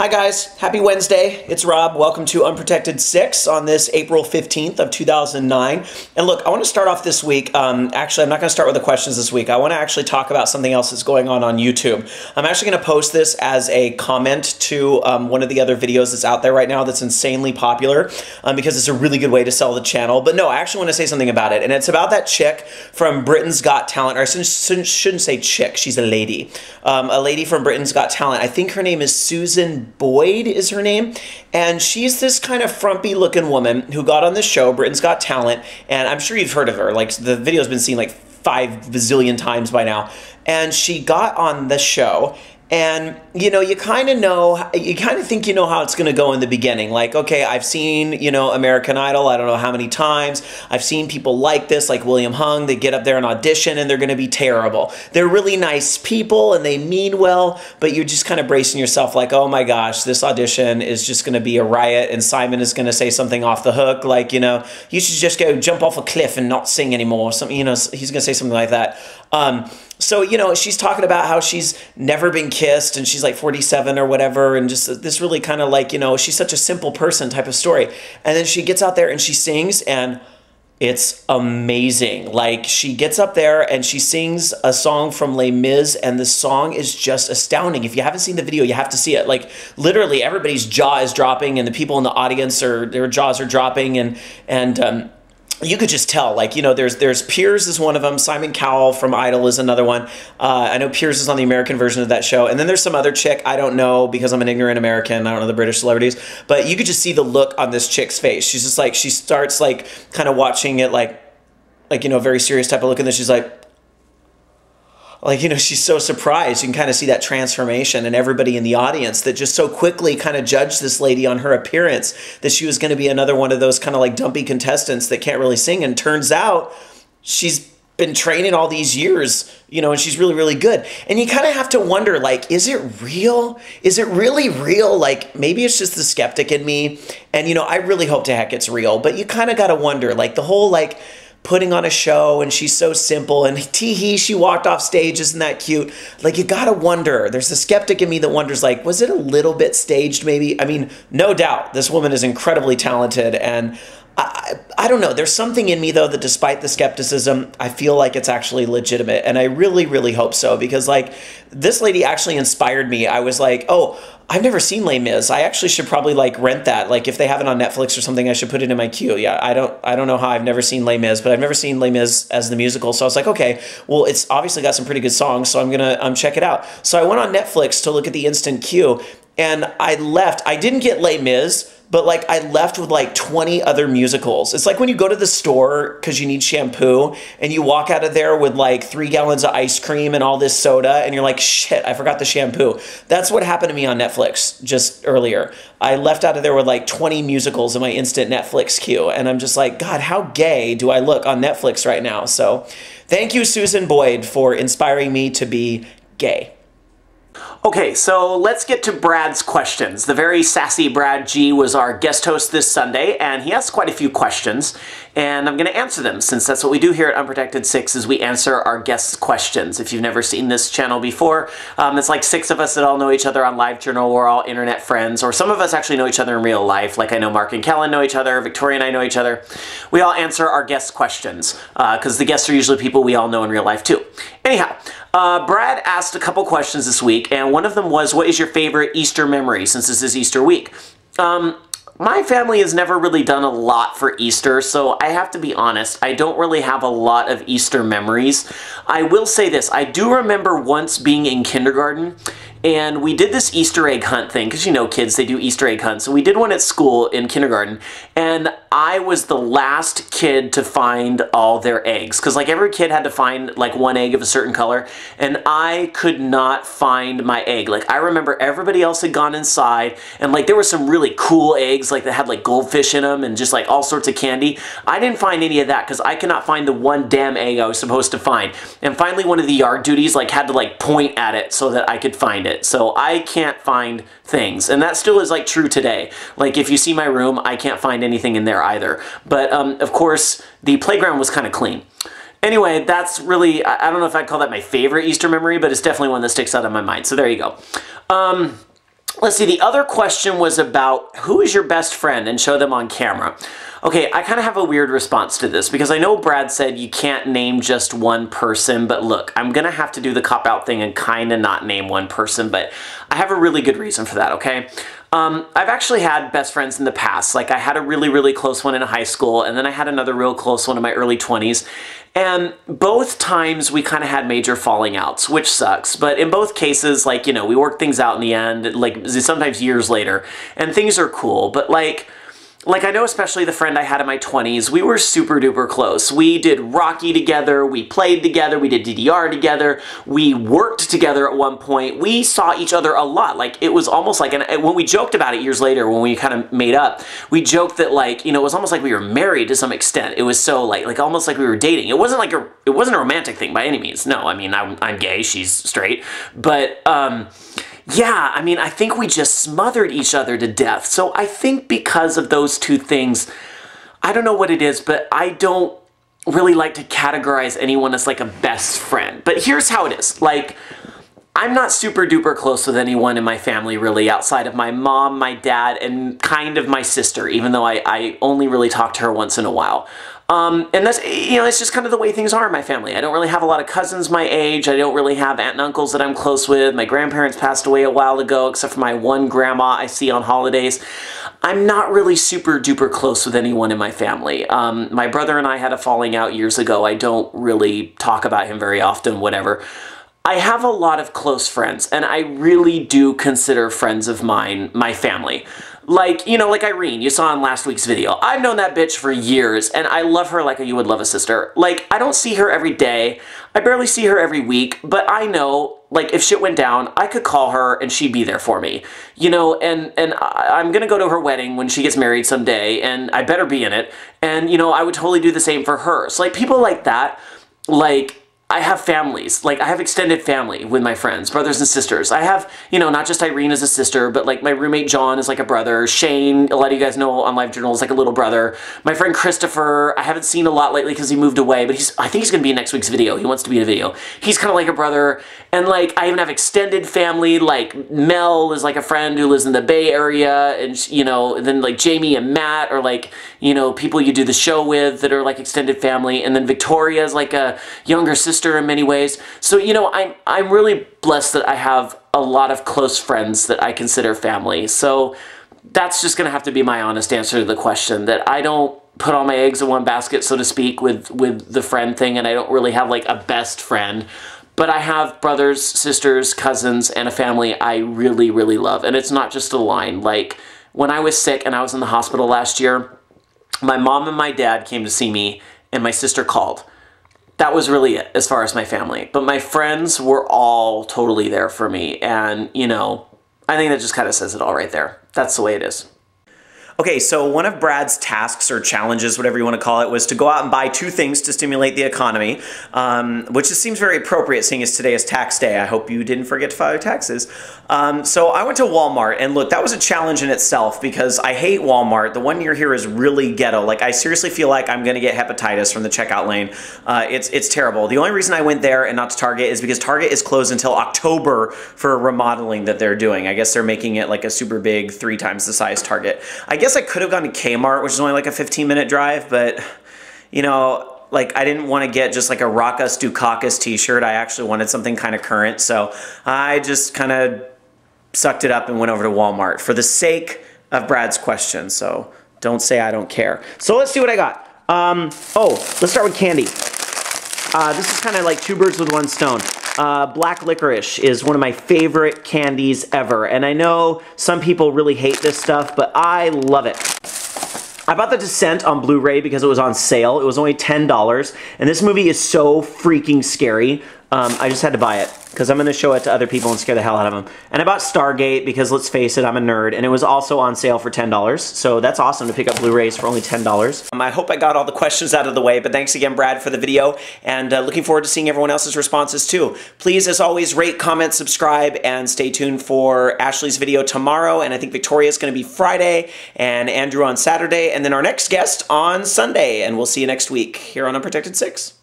Hi guys, happy Wednesday. It's Rob. Welcome to Unprotected 6 on this April 15th of 2009. And look, I want to start off this week. Actually, I'm not going to start with the questions this week. I want to actually talk about something else that's going on YouTube. I'm actually going to post this as a comment to one of the other videos that's out there right now that's insanely popular because it's a really good way to sell the channel. But no, I actually want to say something about it. And it's about that chick from Britain's Got Talent. Or I shouldn't say chick. She's a lady. A lady from Britain's Got Talent. I think her name is Susan Boyd is her name, and she's this kind of frumpy looking woman who got on this show, Britain's Got Talent, and I'm sure you've heard of her. Like, the video's been seen like 5 bazillion times by now, and she got on the show. And, you know, you kind of think you know how it's going to go in the beginning. Like, okay, I've seen, you know, American Idol, I don't know how many times. I've seen people like this, like William Hung. They get up there and audition and they're going to be terrible. They're really nice people and they mean well, but you're just kind of bracing yourself like, oh my gosh, this audition is just going to be a riot and Simon is going to say something off the hook. Like, you know, you should just go jump off a cliff and not sing anymore. Something, you know, he's going to say something like that. So, you know, she's talking about how she's never been kissed and she's like 47 or whatever, and just this really kind of like, you know, she's such a simple person type of story. And then she gets out there and she sings and it's amazing. Like, she gets up there and she sings a song from Les Mis and the song is just astounding. If you haven't seen the video, you have to see it. Like, literally everybody's jaw is dropping and the people in the audience their jaws are dropping and you could just tell, like, you know, there's Piers is one of them. Simon Cowell from Idol is another one. I know Piers is on the American version of that show. And then there's some other chick. I don't know because I'm an ignorant American. I don't know the British celebrities. But you could just see the look on this chick's face. She's just like, she starts like kind of watching it like, you know, very serious type of look. And then she's like, you know, she's so surprised. You can kind of see that transformation and everybody in the audience that just so quickly kind of judged this lady on her appearance, that she was going to be another one of those kind of like dumpy contestants that can't really sing. And turns out she's been training all these years, you know, and she's really, really good. And you kind of have to wonder, like, is it real? Is it really real? Like, maybe it's just the skeptic in me. And, you know, I really hope to heck it's real. But you kind of got to wonder, like, the whole, like, putting on a show and she's so simple and tee-hee, she walked off stage, isn't that cute? Like, you gotta wonder. There's the skeptic in me that wonders, like, was it a little bit staged maybe? I mean, no doubt this woman is incredibly talented, and I don't know. There's something in me, though, that despite the skepticism, I feel like it's actually legitimate. And I really, really hope so, because, like, this lady actually inspired me. I was like, oh, I've never seen Les Mis. I actually should probably, like, rent that. Like, if they have it on Netflix or something, I should put it in my queue. Yeah, I don't know how I've never seen Les Mis, but I've never seen Les Mis as the musical. So I was like, okay, well, it's obviously got some pretty good songs, so I'm going to check it out. So I went on Netflix to look at the instant queue, and I left. I didn't get Les Mis, but, like, I left with, like, 20 other musicals. It's like when you go to the store because you need shampoo and you walk out of there with, like, 3 gallons of ice cream and all this soda and you're like, shit, I forgot the shampoo. That's what happened to me on Netflix just earlier. I left out of there with, like, 20 musicals in my instant Netflix queue. And I'm just like, God, how gay do I look on Netflix right now? So thank you, Susan Boyd, for inspiring me to be gay. Okay, so let's get to Brad's questions. The very sassy Brad G was our guest host this Sunday, and he asked quite a few questions, and I'm going to answer them, since that's what we do here at Unprotected 6, is we answer our guests' questions. If you've never seen this channel before, it's like 6 of us that all know each other on LiveJournal. We're all internet friends, or some of us actually know each other in real life. Like, I know Mark and Kellen know each other, Victoria and I know each other. We all answer our guests' questions, because the guests are usually people we all know in real life too. Anyhow, Brad asked a couple questions this week, and one of them was, what is your favorite Easter memory, since this is Easter week? My family has never really done a lot for Easter, so I have to be honest, I don't really have a lot of Easter memories. I will say this, I do remember once being in kindergarten, and we did this Easter egg hunt thing, because, you know, kids, they do Easter egg hunts. So we did one at school in kindergarten, and I was the last kid to find all their eggs. Because, like, every kid had to find, like, one egg of a certain color, and I could not find my egg. Like, I remember everybody else had gone inside, and, like, there were some really cool eggs, like, that had, like, goldfish in them and just, like, all sorts of candy. I didn't find any of that, because I could not find the one damn egg I was supposed to find. And finally, one of the yard duties, like, had to, like, point at it so that I could find it. So I can't find things, and that still is, like, true today. Like, if you see my room, I can't find anything in there either. But of course, the playground was kind of clean. Anyway, that's really, I don't know if I'd call that my favorite Easter memory, but it's definitely one that sticks out in my mind. So there you go. Let's see, the other question was about who is your best friend and show them on camera. Okay, I kind of have a weird response to this because I know Brad said you can't name just one person, but look, I'm going to have to do the cop-out thing and kind of not name one person, but I have a really good reason for that, okay? I've actually had best friends in the past. Like, I had a really, really close one in high school, and then I had another real close one in my early 20s. And both times we kind of had major falling outs, which sucks. But in both cases, like, you know, we worked things out in the end, like, sometimes years later, and things are cool. But, like, I know especially the friend I had in my 20s, we were super duper close. We did Rocky together, we played together, we did DDR together, we worked together at one point, we saw each other a lot. Like, it was almost like, and when we joked about it years later, when we kind of made up, we joked that, like, you know, it was almost like we were married to some extent. It was so, like almost like we were dating. It wasn't like it wasn't a romantic thing by any means. No, I mean, I'm gay, she's straight, but, yeah, I mean, I think we just smothered each other to death. So I think because of those two things, I don't know what it is, but I don't really like to categorize anyone as like a best friend. But here's how it is. Like, I'm not super duper close with anyone in my family really outside of my mom, my dad, and kind of my sister, even though I only really talk to her once in a while. And that's, you know, it's just kind of the way things are in my family. I don't really have a lot of cousins my age. I don't really have aunt and uncles that I'm close with. My grandparents passed away a while ago, except for my one grandma I see on holidays. I'm not really super duper close with anyone in my family. My brother and I had a falling out years ago. I don't really talk about him very often, whatever. I have a lot of close friends, and I really do consider friends of mine my family. Like, you know, like Irene, you saw in last week's video. I've known that bitch for years, and I love her like you would love a sister. Like, I don't see her every day. I barely see her every week, but I know, like, if shit went down, I could call her and she'd be there for me. You know, and I'm gonna go to her wedding when she gets married someday, and I better be in it. And, you know, I would totally do the same for her. So, like, people like that, like, I have families, like I have extended family with my friends, brothers and sisters. I have, you know, not just Irene as a sister, but like my roommate John is like a brother. Shane, a lot of you guys know on LiveJournal, is like a little brother. My friend Christopher, I haven't seen a lot lately because he moved away, but I think he's gonna be in next week's video. He wants to be in a video. He's kind of like a brother. And like, I even have extended family, like Mel is like a friend who lives in the Bay Area, and you know, and then like Jamie and Matt are like, you know, people you do the show with that are like extended family, and then Victoria is like a younger sister in many ways. So, you know, I'm really blessed that I have a lot of close friends that I consider family. So that's just gonna have to be my honest answer to the question, that I don't put all my eggs in one basket, so to speak, with the friend thing, and I don't really have like a best friend. But I have brothers, sisters, cousins, and a family I really, really love. And it's not just a line. Like, when I was sick and I was in the hospital last year, my mom and my dad came to see me, and my sister called. That was really it as far as my family. But my friends were all totally there for me. And, you know, I think that just kind of says it all right there. That's the way it is. Okay, so one of Brad's tasks or challenges, whatever you want to call it, was to go out and buy 2 things to stimulate the economy, which just seems very appropriate seeing as today is tax day. I hope you didn't forget to file your taxes. So I went to Walmart, and look, that was a challenge in itself because I hate Walmart. The one near here is really ghetto. Like, I seriously feel like I'm going to get hepatitis from the checkout lane. It's terrible. The only reason I went there and not to Target is because Target is closed until October for a remodeling that they're doing. I guess they're making it like a super big 3 times the size Target. I guess I could have gone to Kmart, which is only like a 15-minute drive, but, you know, like, I didn't want to get just like a Rock Us Dukakis t-shirt. I actually wanted something kind of current, so I just kind of sucked it up and went over to Walmart for the sake of Brad's question, so don't say I don't care. So let's see what I got. Oh, let's start with candy. This is kind of like 2 birds with 1 stone. Black licorice is one of my favorite candies ever, and I know some people really hate this stuff, but I love it. I bought The Descent on Blu-ray because it was on sale. It was only $10, and this movie is so freaking scary. I just had to buy it because I'm going to show it to other people and scare the hell out of them. And I bought Stargate because, let's face it, I'm a nerd, and it was also on sale for $10. So that's awesome to pick up Blu-rays for only $10. I hope I got all the questions out of the way, but thanks again, Brad, for the video, and looking forward to seeing everyone else's responses too. Please, as always, rate, comment, subscribe, and stay tuned for Ashley's video tomorrow, and I think Victoria's going to be Friday, and Andrew on Saturday, and then our next guest on Sunday, and we'll see you next week here on Unprotected 6.